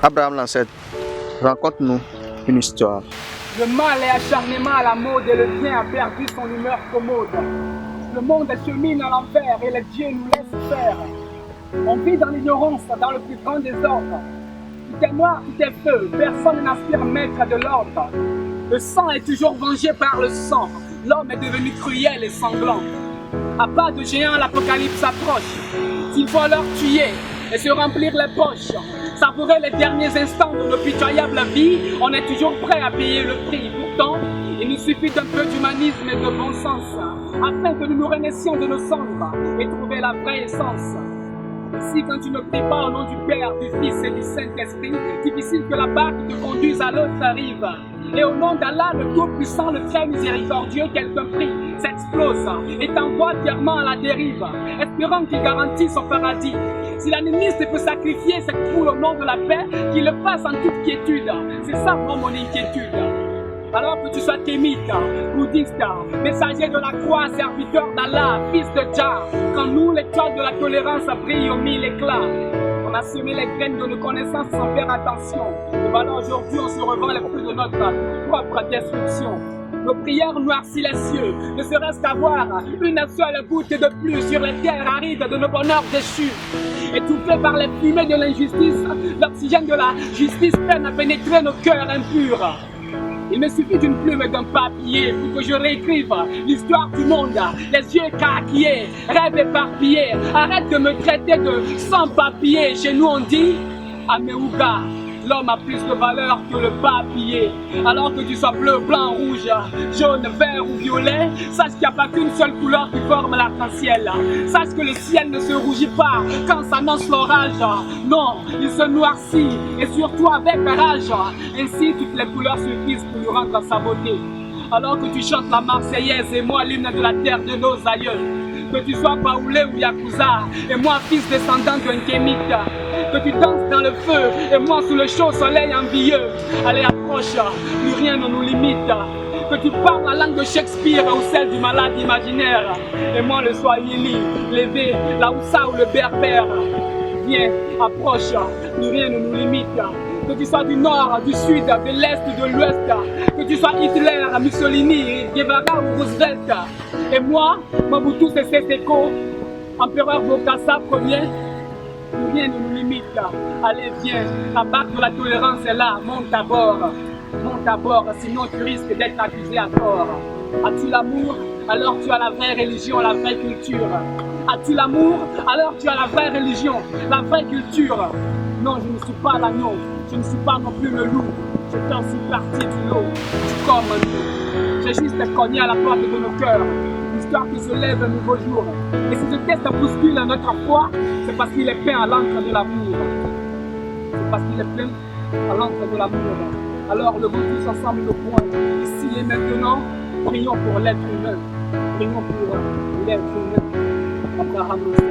Abraham l'ancêtre, raconte-nous une histoire. Le mal est acharnement à la mode et le bien a perdu son humeur commode. Le monde chemine à l'envers et le Dieu nous laisse faire. On vit dans l'ignorance, dans le plus grand désordre. Tout est noir, tout est feu, personne n'aspire maître de l'ordre. Le sang est toujours vengé par le sang. L'homme est devenu cruel et sanglant. À pas de géant, l'apocalypse approche. S'il faut leur tuer et se remplir les poches, savourer les derniers instants de nos pitoyables vies, on est toujours prêt à payer le prix. Pourtant, il nous suffit d'un peu d'humanisme et de bon sens, afin que nous nous renaissions de nos cendres et trouver la vraie essence. Ici, quand tu ne pries pas au nom du Père, du Fils et du Saint-Esprit, difficile que la barque te conduise à l'autre rive. Et au nom d'Allah, le Tout-Puissant, le très miséricordieux, quelqu'un prie, s'explose et t'envoie fièrement à la dérive, espérant qu'il garantisse son paradis. Si l'animiste peut sacrifier cette foule au nom de la paix, qu'il le fasse en toute quiétude. C'est ça, moi, mon inquiétude. Alors que tu sois kémite, bouddhiste, messager de la croix, serviteur d'Allah, fils de Jah, quand nous, l'étoile de la tolérance, brille aux mille éclats. On a semé les graines de nos connaissances sans faire attention. Et voilà, aujourd'hui, on se revend les fruits de notre propre destruction. Nos prières noircissent les cieux, ne serait-ce qu'avoir une seule goutte de plus sur les terres arides de nos bonheurs déchus. Étouffés par les fumées de l'injustice, l'oxygène de la justice peine à pénétrer nos cœurs impurs. Il me suffit d'une plume et d'un papier pour que je réécrive l'histoire du monde, les yeux écarquillés, rêves éparpillés. Arrête de me traiter de sans-papier. Chez nous on dit Améouga, l'homme a plus de valeur que le papier. Alors que tu sois bleu, blanc, rouge, jaune, vert ou violet, sache qu'il n'y a pas qu'une seule couleur qui forme l'arc-en-ciel. Sache que le ciel ne se rougit pas quand s'annonce l'orage. Non, il se noircit et surtout avec rage. Ainsi, toutes les couleurs suffisent pour nous rendre sa beauté. Alors que tu chantes la Marseillaise et moi l'hymne de la terre de nos aïeux. Que tu sois Baoulé ou Yakuza, et moi fils descendant d'un kémite. Que tu danses dans le feu, et moi sous le chaud soleil envieux. Allez, approche, plus rien ne nous limite. Que tu parles la langue de Shakespeare ou celle du malade imaginaire. Et moi le Swahili, l'évé, la Hausa ou le berbère. Viens, approche, plus rien ne nous limite. Que tu sois du nord, du sud, de l'est, de l'ouest. Que tu sois Hitler, Mussolini, Guevara ou Roosevelt. Et moi, Mobutu Sese Seko, empereur Bokassa Ier, plus rien ne nous limite. Allez, viens, la barque de la tolérance est là, monte à bord. Monte à bord, sinon tu risques d'être accusé à tort. As-tu l'amour? Alors tu as la vraie religion, la vraie culture. As-tu l'amour? Alors tu as la vraie religion, la vraie culture. Non, je ne suis pas l'agneau, je ne suis pas non plus le loup. Je fais aussi partie du lot, du comme nous. J'ai juste cogné à la porte de nos cœurs, histoire que se lève un nouveau jour. Et si ce test bouscule notre foi, c'est parce qu'il est peint à l'encre de l'amour. C'est parce qu'il est peint à l'encre de l'amour. Alors levons tous ensemble nos poings, ici et maintenant, prions pour l'être humain. Prions pour l'être humain. Abraham l'ancêtre.